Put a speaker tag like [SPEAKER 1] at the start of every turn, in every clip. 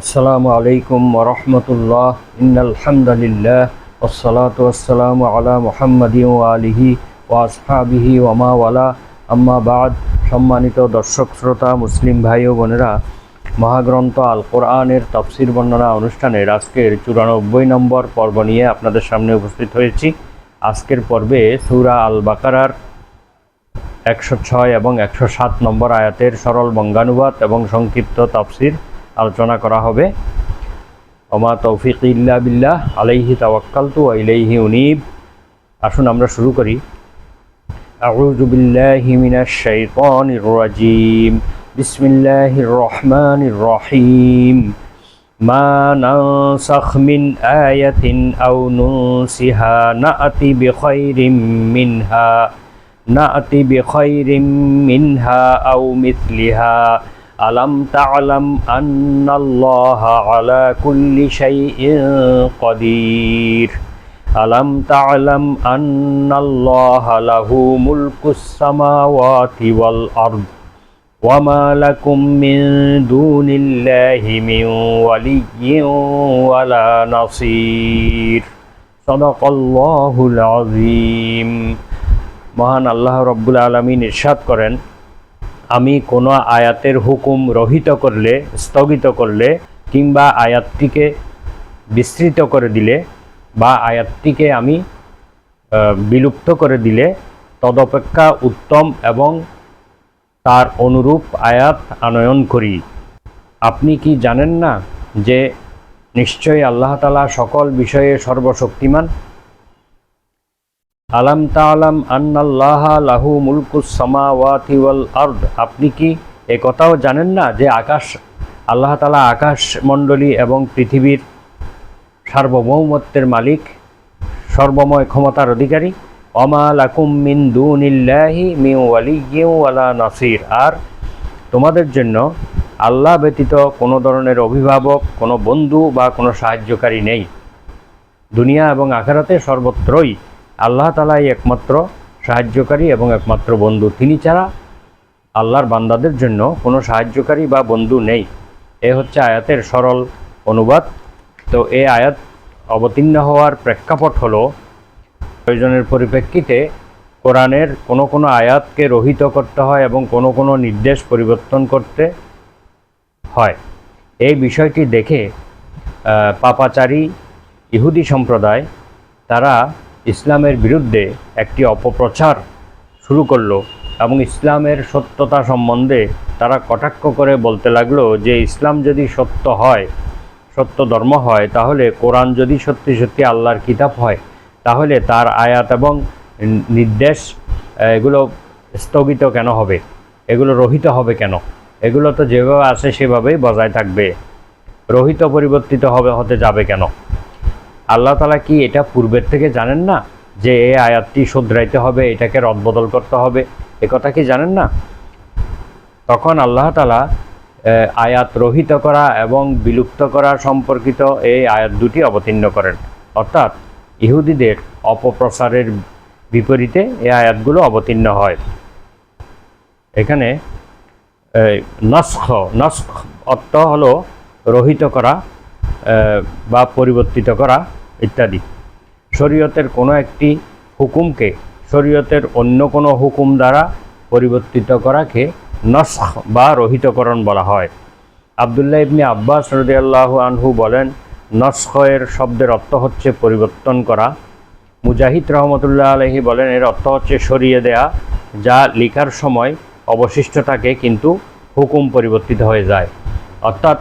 [SPEAKER 1] আসসালামু আলাইকুম ওরহমতুল্লাহ। ইন্নাল হামদুলিল্লাহ ওয়াসসালাতু ওয়াসসালামু আলা মুহাম্মাদিন ওয়া আলিহি ওয়া আসহাবিহি ওয়া মা ওয়ালা, আম্মা বাদ। সম্মানিত দর্শক শ্রোতা, মুসলিম ভাই ও বোনেরা, মহাগ্রন্থ আল কোরআনের তাফসির বর্ণনা অনুষ্ঠানের আজকের 94 নম্বর পর্ব নিয়ে আপনাদের সামনে উপস্থিত হয়েছি। আজকের পর্বে সূরা আল বাকারার 106 এবং 107 নম্বর আয়াতের সরল বঙ্গানুবাদ এবং সংক্ষিপ্ত তাফসির আলোচনা করা হবে। ওমা তৌফিক ইল্লা বিল্লাহ, আলাইহি তাওয়াক্কালতু ওয়া ইলাইহি উনীব। আসুন আমরা শুরু করি। আউযু বিল্লাহি মিনাশ শাইতানির রাজীম। বিসমিল্লাহির রহমানির রহিম। মা নানসাখ মিন আয়াতিন আও নুনসিহা না'তি বিখাইরিম মিনহা আও মিথলিহা। আলাম তা'লাম আন্নাল্লাহা আলা কুল্লি শাইইন কাদির। আলাম তা'লাম আন্নাল্লাহা লাহু মুলকুস সামাওয়াতি ওয়াল আরদ ওয়া মা লাকুম মিন দুনিল্লাহি মিন ওয়ালিয়্যিন ওয়ালা নাসীর। সাদাকাল্লাহুল আযীম। মহান আল্লাহ রাব্বুল আলামিন ইরশাদ করেন, আমি কোনো আয়াতের হুকুম রহিত করলে, স্থগিত করলে, কিংবা আয়াতটিকে বিস্তৃত করে দিলে বা আয়াতটিকে আমি বিলুপ্ত করে দিলে তদপেক্ষা উত্তম এবং তার অনুরূপ আয়াত আনয়ন করি। আপনি কি জানেন না যে নিশ্চয়ই আল্লাহ তাআলা সকল বিষয়ে সর্বশক্তিমান? আলাম তা'লাম আন্নাল্লাহা লাহু মুলকুস সামাওয়াতি ওয়াল আরদ। আপনি কি এ কথাও জানেন না যে আল্লাহ তাআলা আকাশ মণ্ডলী এবং পৃথিবীর সার্বভৌমত্বের মালিক, সর্বময় ক্ষমতার অধিকারী। ওমা লাকুম মিন দুনিল্লাহি মিন ওয়ালিয়্যিন ওয়ালা নাসীর। আর তোমাদের জন্য আল্লাহ ব্যতীত কোনো ধরনের অভিভাবক, কোনো বন্ধু বা কোনো সাহায্যকারী নেই। দুনিয়া এবং আখিরাতে সর্বত্রই আল্লাহ তাআলাই একমাত্র সাহায্যকারী এবং একমাত্র বন্ধু। তিনি ছাড়া আল্লাহর বান্দাদের জন্য কোনো সাহায্যকারী বা বন্ধু নেই। এ হচ্ছে আয়াতের সরল অনুবাদ। তো এই আয়াত অবতীর্ণ হওয়ার প্রেক্ষাপট হলো, প্রয়োজনের পরিপ্রেক্ষিতে কোরআনের কোনো কোনো আয়াতকে রহিত করতে হয় এবং কোনো কোনো নির্দেশ পরিবর্তন করতে হয়। এই বিষয়টি দেখে পাপাচারী ইহুদি সম্প্রদায় তারা ইসলামের বিরুদ্ধে একটি অপপ্রচার শুরু করলো এবং ইসলামের সত্যতা সম্বন্ধে তারা কটাক্ষ করে বলতে লাগলো যে ইসলাম যদি সত্য হয়, সত্য ধর্ম হয়, তাহলে কোরআন যদি সত্যি সত্যি আল্লাহর কিতাব হয়, তাহলে তার আয়াত এবং নির্দেশ এগুলো স্থগিত কেন হবে, এগুলো রহিত হবে কেন? এগুলো তো যেভাবে আছে সেভাবেই বজায় থাকবে, রহিত পরিবর্তিত হতে যাবে কেন? আল্লাহ তাআলা কি এটা পূর্বের থেকে জানেন না যে এই আয়াতটি শুধরাইতে হবে, এটাকে রদবদল করতে হবে? এ কথা কি জানেন না? তখন আল্লাহ তাআলা আয়াত রহিত করা এবং বিলুপ্ত করা সম্পর্কিত এই আয়াত দুটি অবতীর্ণ করেন। অর্থাৎ ইহুদিদের অপপ্রচারের বিপরীতে এই আয়াতগুলো অবতীর্ণ হয়। এখানে নস্খ অর্থ হলো রহিত করা বা পরিবর্তিত করা ইত্যাদি। শরীয়তের কোনো একটি হুকুমকে শরীয়তের অন্য কোনো হুকুম দ্বারা পরিবর্তিত করাকে নস্খ বা রহিতকরণ বলা হয়। আব্দুল্লাহ ইবনে আব্বাস রাদিয়াল্লাহু আনহু বলেন, নস্খের শব্দের অর্থ হচ্ছে পরিবর্তন করা। মুজাহিদ রহমতুল্লাহ আলাইহি বলেন, এর অর্থ হচ্ছে সরিয়ে দেয়া, যা লেখার সময় অবশিষ্ট থাকে কিন্তু হুকুম পরিবর্তিত হয়ে যায়। অর্থাৎ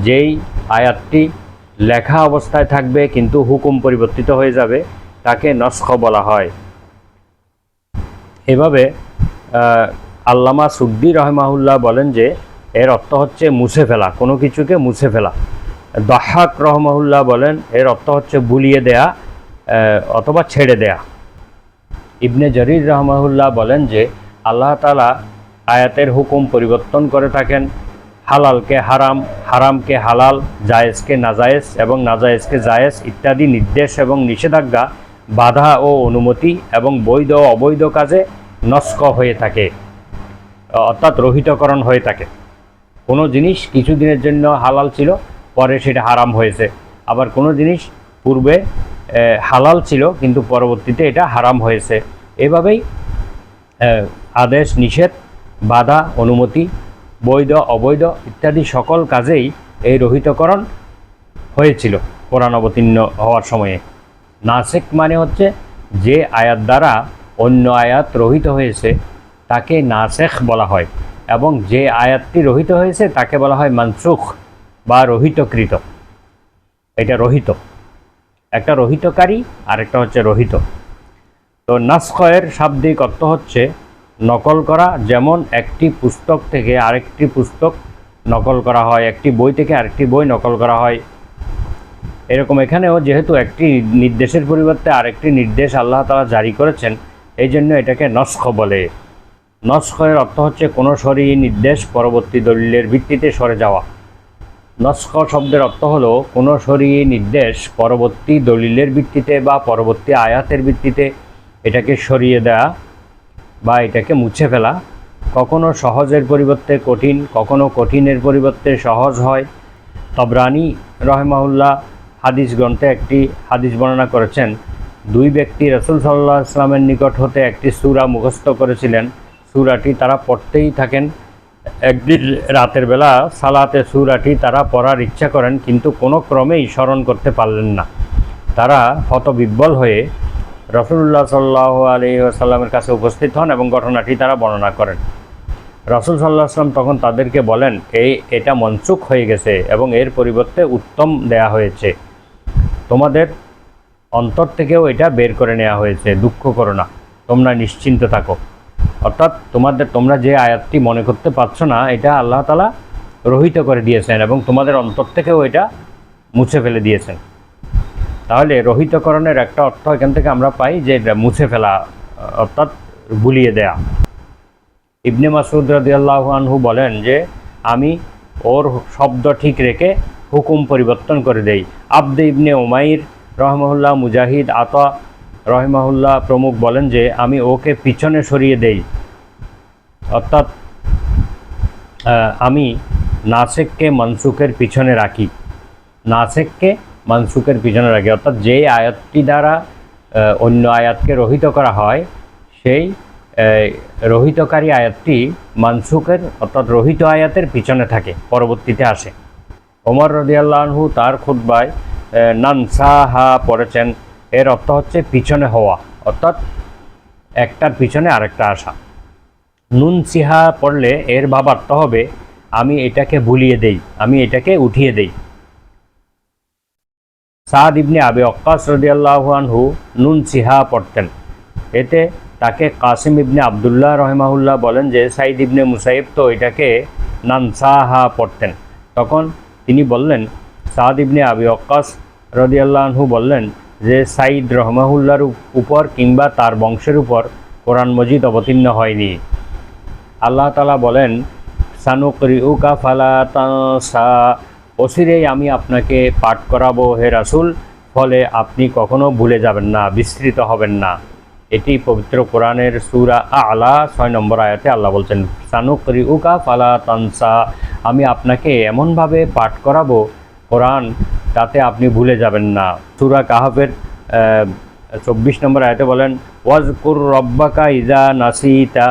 [SPEAKER 1] যেই আয়াতটি লেখা অবস্থায় থাকবে কিন্তু হুকুম পরিবর্তিত হয়ে যাবে, তাকে নস্খ বলা হয়। এভাবে আল্লামা সুদ্দী রহমাহুল্লাহ বলেন যে এর অর্থ হচ্ছে মুছে ফেলা, কোনো কিছুকে মুছে ফেলা। দাহাক রহমাহুল্লাহ বলেন এর অর্থ হচ্ছে বুলিয়ে দেয়া অথবা ছেড়ে দেয়া। ইবনে জরির রহমাহুল্লাহ বলেন যে আল্লাহ তাআলা আয়াতের হুকুম পরিবর্তন করে থাকেন। হালালকে হারাম, হারামকে হালাল, জায়েজকে নাজায়েজ এবং নাজায়েজকে জায়েজ ইত্যাদি নির্দেশ এবং নিষেধাজ্ঞা, বাধা ও অনুমতি এবং বৈধ ও অবৈধ কাজে নস্খ হয়ে থাকে, অর্থাৎ রহিতকরণ হয়ে থাকে। কোনো জিনিস কিছু দিনের জন্য হালাল ছিল, পরে সেটা হারাম হয়েছে, আবার কোনো জিনিস পূর্বে হালাল ছিল কিন্তু পরবর্তীতে এটা হারাম হয়েছে। এভাবেই আদেশ নিষেধ, বাধা অনুমতি, বৈধ অবৈধ ইত্যাদি সকল কাজেই এই রহিতকরণ হয়েছিল কোরআন অবতীর্ণ হওয়ার সময়ে। নাসেখ মানে হচ্ছে যে আয়াত দ্বারা অন্য আয়াত রহিত হয়েছে তাকে নাসেখ বলা হয়, এবং যে আয়াতটি রহিত হয়েছে তাকে বলা হয় মানসুখ বা রহিতকৃত। এটা রহিত, একটা রহিতকারী আর একটা হচ্ছে রহিত। তো নাসখের শাব্দিক অর্থ হচ্ছে নকল করা, যেমন একটি পুস্তক থেকে আরেকটি পুস্তক নকল করা হয়, একটি বই থেকে আরেকটি বই নকল করা হয়। এরকম এখানেও যেহেতু একটি নির্দেশের পরিবর্তে আরেকটি নির্দেশ আল্লাহ তাআলা জারি করেছেন, এই জন্য এটাকে নসখ বলে। নসখের অর্থ হচ্ছে কোনো শরঈ নির্দেশ পরবর্তী দলিলের ভিত্তিতে সরে যাওয়া। নসখ শব্দের অর্থ হলো কোনো শরঈ নির্দেশ পরবর্তী দলিলের ভিত্তিতে বা পরবর্তী আয়াতের ভিত্তিতে এটাকে সরিয়ে দেওয়া বা এটাকে মুছে ফেলা। কখনো সহজের পরিবর্তে কঠিন, কখনো কঠিনের পরিবর্তে সহজ হয়। তবরানী রহমাহুল্লাহ হাদিস গ্রন্থে একটি হাদিস বর্ণনা করেছেন, দুই ব্যক্তি রাসূল সাল্লাল্লাহু আলাইহি ওয়াসাল্লামের নিকট হতে একটি সূরা মুখস্থ করেছিলেন। সূরাটি তারা পড়তেই থাকেন। একদিন রাতের বেলা সালাতে সূরাটি তারা পড়ার ইচ্ছা করেন, কিন্তু কোনো ক্রমেই স্মরণ করতে পারলেন না। তারা হতবিহ্বল হয়ে রাসূলুল্লাহ সাল্লাল্লাহু আলাইহি ওয়াসাল্লামের কাছে উপস্থিত হন এবং ঘটনাটি তারা বর্ণনা করেন। রাসূল সাল্লাল্লাহু আলাইহি ওয়াসাল্লাম তখন তাদেরকে বলেন, এটা মনসুখ হয়ে গেছে এবং এর পরিবর্তে উত্তম দেয়া হয়েছে, তোমাদের অন্তর থেকেও এটা বের করে নেওয়া হয়েছে, দুঃখ করো না, তোমরা নিশ্চিন্ত থাকো। অর্থাৎ তোমরা যে আয়াতটি মনে করতে পারছো না, এটা আল্লাহ তাআলা রহিত করে দিয়েছেন এবং তোমাদের অন্তর থেকেও এটা মুছে ফেলে দিয়েছেন। তাহলে রহিতকরণের একটা অর্থ এখান থেকে আমরা পাই যে এটা মুছে ফেলা, অর্থাৎ ভুলিয়ে দেয়া। ইবনে মাসউদ রাদিয়াল্লাহু আনহু বলেন যে আমি ওর শব্দ ঠিক রেখে হুকুম পরিবর্তন করে দেই। আবদ ইবনে উমাইর রহমাহুল্লাহ, মুজাহিদ, আতা রহমাহুল্লাহ প্রমুখ বলেন যে আমি ওকে পিছনে সরিয়ে দেই, অর্থাৎ আমি নাসেখকে মনসুখের পিছনে রাখি। নাসেখকে মনসুখের পিছনে রাখি অর্থাৎ যে আয়াতটি দ্বারা অন্য আয়াতকে রহিত করা হয়, সেই রহিতকারী আয়াতটি মনসুখের অর্থাৎ রহিত আয়াতের পিছনে থাকে, পরবর্তীতে আসে। ওমর রাদিয়াল্লাহু আনহু তার খুতবায় নানসাহা পড়েছেন। এর অর্থ হচ্ছে পিছনে হওয়া, অর্থাৎ একটার পিছনে আরেকটা আসা। নুন সিহা পড়লে এর ভাবার্থ হবে আমি এটাকে ভুলিয়ে দেই, আমি এটাকে উঠিয়ে দেই। সাদ ইবনে আবি ওয়াক্কাস রাদিয়াল্লাহু আনহু নুন সিহা পড়তেন। এতে তাকে কাসিম ইবনে আবদুল্লাহ রহমাহুল্লাহ বলেন যে সাইদ ইবনে মুসাইব তো এটাকে নানসাহা পড়তেন। তখন তিনি বললেন, সাদ ইবনে আবি ওয়াক্কাস রাদিয়াল্লাহু আনহু বললেন যে সাইদ রহমাহুল্লাহর উপর কিংবা তার বংশের উপর কোরআন মজিদ অবতীর্ণ হয়নি। আল্লাহ তাআলা বলেন, সানুকরিউকা ফালা তানসা, অচিরেই আমি আপনাকে পাঠ করাবো হে রাসূল, ফলে আপনি কখনো ভুলে যাবেন না, বিস্মৃত হবেন না। এটি পবিত্র কোরআনের সূরা আ'লা 6 নম্বর আয়াতে আল্লাহ বলছেন, সানুকরিউকা ফালা তানসা, আমি আপনাকে এমনভাবে পাঠ করাবো কোরআন তাতে আপনি ভুলে যাবেন না। সূরা কাহফের 24 নম্বর আয়াতে বলেন, ওয়াজকুর রব্বাকা ইযা নাসিতা,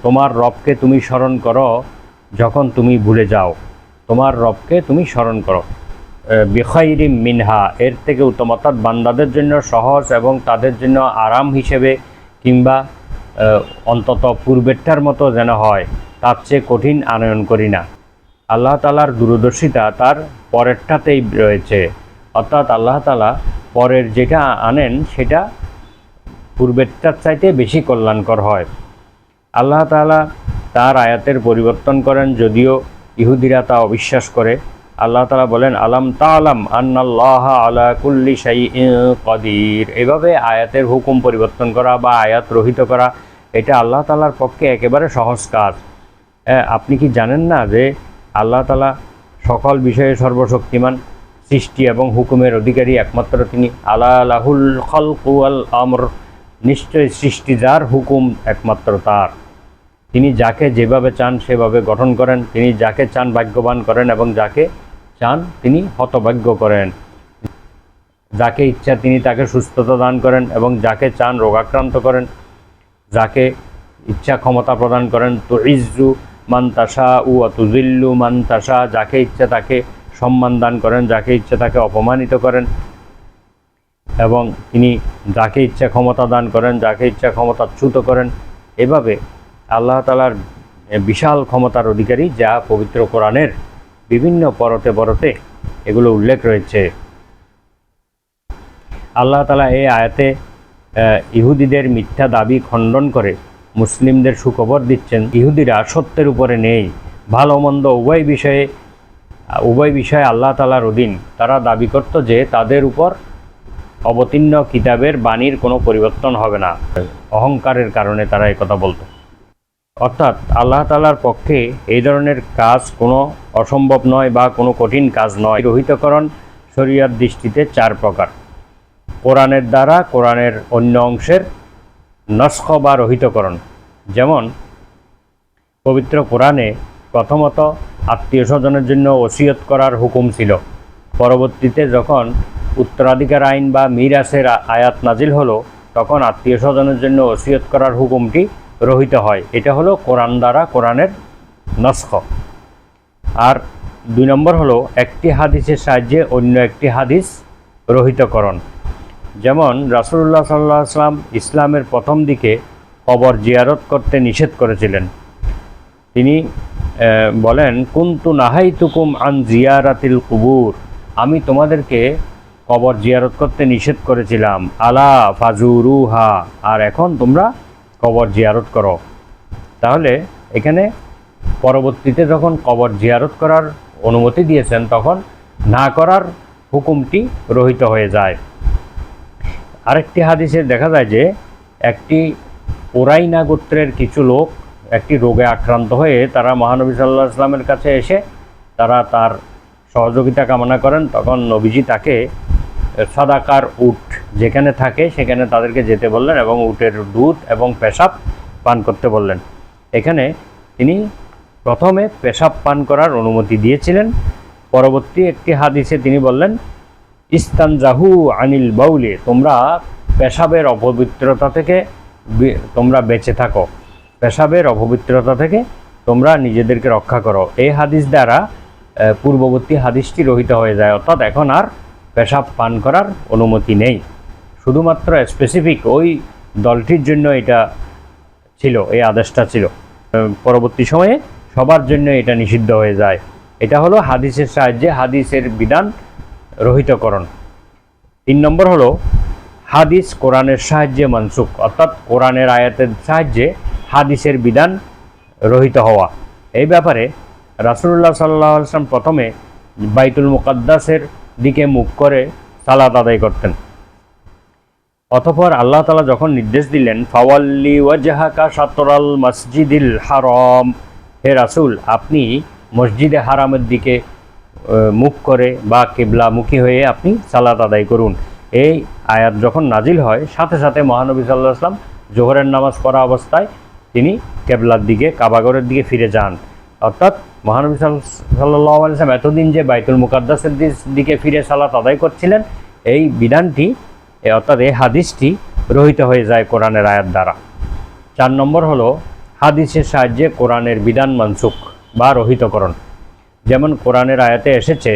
[SPEAKER 1] তোমার রবকে তুমি স্মরণ করো যখন তুমি ভুলে যাও, তোমার রবকে তুমি স্মরণ করো। বিখাইরিম মিনহা, এর থেকে উত্তম, অর্থাৎ বান্দাদের জন্য সহজ এবং তাদের জন্য আরাম হিসেবে কিংবা অন্তত পূর্বেরটার মতো যেন হয়, তার চেয়ে কঠিন আনয়ন করি না। আল্লাহ তাআলার দূরদর্শিতা তার পরেরটাতেই রয়েছে, অর্থাৎ আল্লাহ তাআলা পরের যেটা আনেন সেটা পূর্বেরটার চাইতে বেশি কল্যাণকর হয়। আল্লাহ তাআলা তার আয়াতের পরিবর্তন করেন, যদিও ইহুদিরা তা অবিশ্বাস করে। আল্লাহ তাআলা বলেন, আলাম তা'লাম আন্নাল্লাহা আলা কুল্লি শাইইন কাদির। এভাবে আয়াতের হুকুম পরিবর্তন করা বা আয়াত রহিত করা এটা আল্লাহ তাআলার পক্ষে একেবারে সহজ কাজ। আপনি কি জানেন না যে আল্লাহ তাআলা সকল বিষয়ে সর্বশক্তিমান, সৃষ্টি এবং হুকুমের অধিকারী একমাত্র তিনি। আলা লাহুল খালকু ওয়াল আমর, নিশ্চয় সৃষ্টি যার, হুকুম একমাত্র তার। তিনি যাকে যেভাবে চান সেভাবে গঠন করেন, তিনি যাকে চান ভাগ্যবান করেন এবং যাকে চান তিনি হতভাগ্য করেন, যাকে ইচ্ছা তিনি তাকে সুস্থতা দান করেন এবং যাকে চান রোগাক্রান্ত করেন, যাকে ইচ্ছা ক্ষমতা প্রদান করেন। তো ইজ্জু মান তাশা উ তুজিল্লু মান তাশা, যাকে ইচ্ছা তাকে সম্মান দান করেন, যাকে ইচ্ছা তাকে অপমানিত করেন, এবং তিনি যাকে ইচ্ছা ক্ষমতা দান করেন, যাকে ইচ্ছা ক্ষমতাচ্যুত করেন। এভাবে আল্লাহ তাআলার বিশাল ক্ষমতার অধিকারী, যা পবিত্র কোরআনের বিভিন্ন পরতে পরতে এগুলো উল্লেখ রয়েছে। আল্লাহ তাআলা এই আয়াতে ইহুদিদের মিথ্যা দাবি খণ্ডন করে মুসলিমদের সুখবর দিচ্ছেন, ইহুদিরা সত্যের উপরে নেই, ভালো মন্দ উভয় বিষয়ে আল্লাহ তাআলার অধীন। তারা দাবি করত যে তাদের উপর অবতীর্ণ কিতাবের বাণীর কোনো পরিবর্তন হবে না। অহংকারের কারণে তারা এই কথা বলতো। অর্থাৎ আল্লাহ তাআলার পক্ষে এই ধরনের কাজ কোনো অসম্ভব নয় বা কোনো কঠিন কাজ নয়। রহিতকরণ শরীয়ত দৃষ্টিতে 4 প্রকার। কোরআনের দ্বারা কোরআনের অন্য অংশের নস্খ বা রহিতকরণ। যেমন পবিত্র কোরআনে প্রথমত আত্মীয় স্বজনের জন্য ওসিয়ত করার হুকুম ছিল। পরবর্তীতে যখন উত্তরাধিকার আইন বা মিরাসের আয়াত নাজিল হলো, তখন আত্মীয় স্বজনের জন্য ওসিয়ত করার হুকুমটি রহিত হয়। এটা হলো কোরআন দ্বারা কোরআনের নস্খ। আর 2 নম্বর হলো একটি হাদিসের সাহায্যে অন্য একটি হাদিস রহিতকরণ। যেমন রাসূলুল্লাহ সাল্লাল্লাহু আলাইহি ওয়াসাল্লাম ইসলামের প্রথম দিকে কবর জিয়ারত করতে নিষেধ করেছিলেন। তিনি বলেন, কুনতু নাহাইতুকুম আন জিয়ারাতিল কুবুর, আমি তোমাদেরকে কবর জিয়ারত করতে নিষেধ করেছিলাম, আলা ফাজুরুহা, আর এখন তোমরা কবর জিয়ারত করো। তাহলে এখানে পরবর্তীতে যখন কবর জিয়ারত করার অনুমতি দিয়েছেন, তখন না করার হুকুমটি রহিত হয়ে যায়। আরেকটি হাদিসে দেখা যায় যে একটি ওরাইনা গোত্রের কিছু লোক একটি রোগে আক্রান্ত হয়ে তারা মহানবী সাল্লাল্লাহু আলাইহি ওয়াসাল্লামের কাছে এসে তারা তার সহযোগিতা কামনা করেন। তখন নবীজি তাকে সাদাকার উট যেখানে থাকে সেখানে তাদেরকে যেতে বললেন এবং উটের দুধ এবং পেশাব পান করতে বললেন। এখানে তিনি প্রথমে পেশাব পান করার অনুমতি দিয়েছিলেন। পরবর্তী একটি হাদিসে তিনি বললেন, ইস্তানজাহু আনিল বাউলি, তোমরা পেশাবের অপবিত্রতা থেকে তোমরা বেঁচে থাকো, পেশাবের অপবিত্রতা থেকে তোমরা নিজেদেরকে রক্ষা করো। এই হাদিস দ্বারা পূর্ববর্তী হাদিসটি রহিত হয়ে যায়, অর্থাৎ এখন আর পেশাব পান করার অনুমতি নেই। শুধুমাত্র স্পেসিফিক ওই দলটির জন্য এটা ছিল, এই আদেশটা ছিল। পরবর্তী সময়ে সবার জন্য এটা নিষিদ্ধ হয়ে যায়। এটা হলো হাদিসের সাহায্যে হাদিসের বিধান রহিতকরণ। 3 নম্বর হলো হাদিস কোরআনের সাহায্যে মানসুখ, অর্থাৎ কোরআনের আয়াতের সাহায্যে হাদিসের বিধান রহিত হওয়া। এই ব্যাপারে রাসূলুল্লাহ সাল্লাল্লাহু আলাইহি ওয়াসাল্লাম প্রথমে বাইতুল মুকাদ্দাসের দিকে মুখ করে সালাত আদায় করতেন। অতঃপর আল্লাহ তাআলা যখন নির্দেশ দিলেন, ফাওয়াল্লি ওয়াজহাকা শাতরাল মসজিদিল হারাম, হে রাসূল আপনি মসজিদে হারামের দিকে মুখ করে বা কিবলামুখী হয়ে আপনি সালাত আদায় করুন। এই আয়াত যখন নাজিল হয়, সাথে সাথে মহানবী সাল্লাল্লাহু আলাইহি ওয়াসাল্লাম জোহরের নামাজ পড়া অবস্থায় তিনি কিবলার দিকে, কাবাঘরের দিকে ফিরে যান। অর্থাৎ মহানবী সাল্লাল্লাহু আলাইহি ওয়াসাল্লাম এতদিন যে বাইতুল মুকাদ্দাসের দিকে ফিরে সালাত আদায় করছিলেন, এই বিধানটি অর্থাৎ এই হাদিসটি রহিত হয়ে যায় কোরআনের আয়াত দ্বারা। 4 নম্বর হলো হাদিসের সাহায্যে কোরআনের বিধান মানসুখ বা রহিতকরণ। যেমন কোরআনের আয়াতে এসেছে,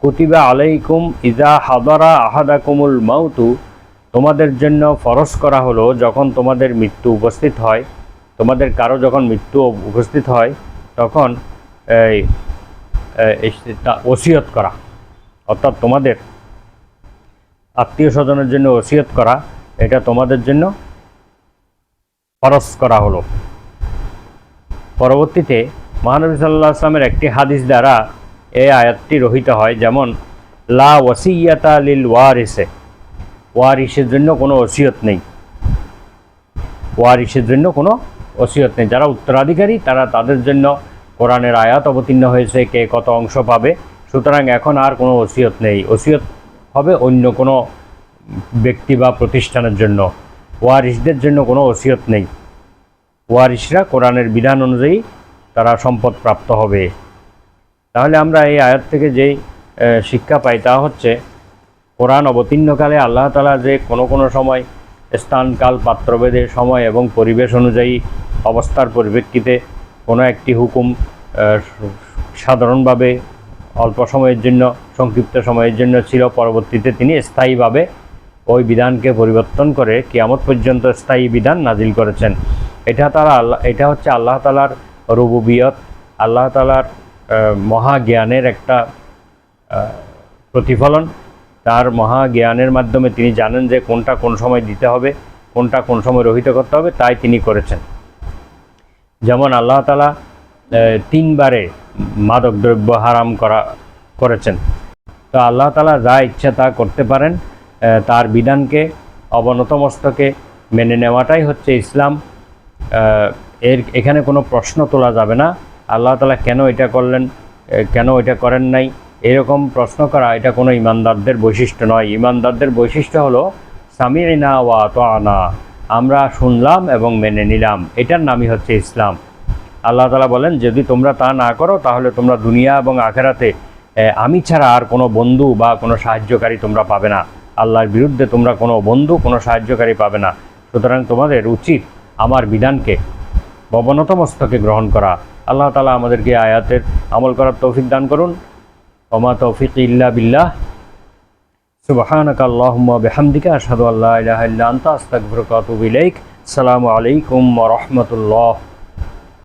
[SPEAKER 1] কুতিবা আলাইকুম ইজা হাদারা আহাদাকুমুল মাউতু, তোমাদের জন্য ফরজ করা হলো যখন তোমাদের মৃত্যু উপস্থিত হয়, তোমাদের কারো যখন মৃত্যু উপস্থিত হয় তখন ওসিয়ত করা, অর্থাৎ তোমাদের আত্মীয় স্বজনের জন্য ওসিয়ত করা, এটা তোমাদের জন্য ফরজ করা হলো। পরবর্তীতে মহানবী সাল্লাল্লাহু আলাইহি ওয়াসাল্লামের একটি হাদিস দ্বারা এই আয়াতটি রহিত হয়। যেমন লা ওয়াসিয়াতা লিল ওয়ারিসে, ওয়ারিসের জন্য কোনো ওসিয়ত নেই, ওয়ারিসের জন্য কোনো ওসিয়ত নেই। যারা উত্তরাধিকারী তারা, তাদের জন্য কোরআনের আয়াত অবতীর্ণ হয়েছে কে কত অংশ পাবে, সুতরাং এখন আর কোনো ওসিয়ত নেই। ওসিয়ত হবে অন্য কোনো ব্যক্তি বা প্রতিষ্ঠানের জন্য, ওয়ারিসদের জন্য কোনো ওসিয়ত নেই। ওয়ারিসরা কোরআনের বিধান অনুযায়ী তারা সম্পদ প্রাপ্ত হবে। তাহলে আমরা এই আয়াত থেকে যেই শিক্ষা পাই তা হচ্ছে কোরআন অবতীর্ণকালে আল্লাহ তাআলা যে কোনো সময় স্থান কাল পাত্রভেদে সময় এবং পরিবেশ অনুযায়ী অবস্থার পরিপ্রেক্ষিতে কোনো একটি হুকুম সাধারণভাবে অল্প সময়ের জন্য সংক্ষিপ্ত সময়ের জন্য ছিল, পরবর্তীতে তিনি স্থায়ীভাবে ওই বিধানকে পরিবর্তন করে কিয়ামত পর্যন্ত স্থায়ী বিধান নাজিল করেছেন। এটা হচ্ছে আল্লাহ তাআলার রুবুবিয়ত, আল্লাহ তাআলার মহাজ্ঞানের একটা প্রতিফলন। তার মহাজ্ঞানের মাধ্যমে তিনি জানেন যে কোনটা কোন সময় দিতে হবে, কোনটা কোন সময় রহিত করতে হবে, তাই তিনি করেছেন। যেমন আল্লাহ তাআলা 3 বারে মাদকদ্রব্য হারাম করেছেন। তো আল্লাহ তাআলা যা ইচ্ছা তা করতে পারেন, তার বিধানকে অবনত মস্তকে মেনে নেওয়াটাই হচ্ছে ইসলাম। এখানে কোনো প্রশ্ন তোলা যাবে না, আল্লাহ তাআলা কেন এটা করলেন, কেন এটা করেন নাই, এরকম প্রশ্ন করা এটা কোনো ইমানদারদের বৈশিষ্ট্য নয়। ইমানদারদের বৈশিষ্ট্য হলো সামি'না ওয়া আতা'না, আমরা শুনলাম এবং মেনে নিলাম, এটার নামই হচ্ছে ইসলাম। আল্লাহ তাআলা বলেন, যদি তোমরা তা না করো তাহলে তোমরা দুনিয়া এবং আখিরাতে আমি ছাড়া আর কোনো বন্ধু বা কোনো সাহায্যকারী তোমরা পাবে না। আল্লাহর বিরুদ্ধে তোমরা কোনো বন্ধু, কোনো সাহায্যকারী পাবে না। সুতরাং তোমাদের উচিত আমার বিধানকে অবনত মস্তকে গ্রহণ করা। আল্লাহ তাআলা আমাদেরকে আয়াতের আমল করার তৌফিক দান করুন। ওমা তৌফিক ইল্লা বিল্লাহ। সুবহানাকা আল্লাহুম্মা বিহামদিকা আশহাদু আল্লা ইলাহা ইল্লা আনতা আস্তাগফিরুকা ওয়া আতুবু ইলাইক। আসসালামু আলাইকুম ওয়া রাহমাতুল্লাহ।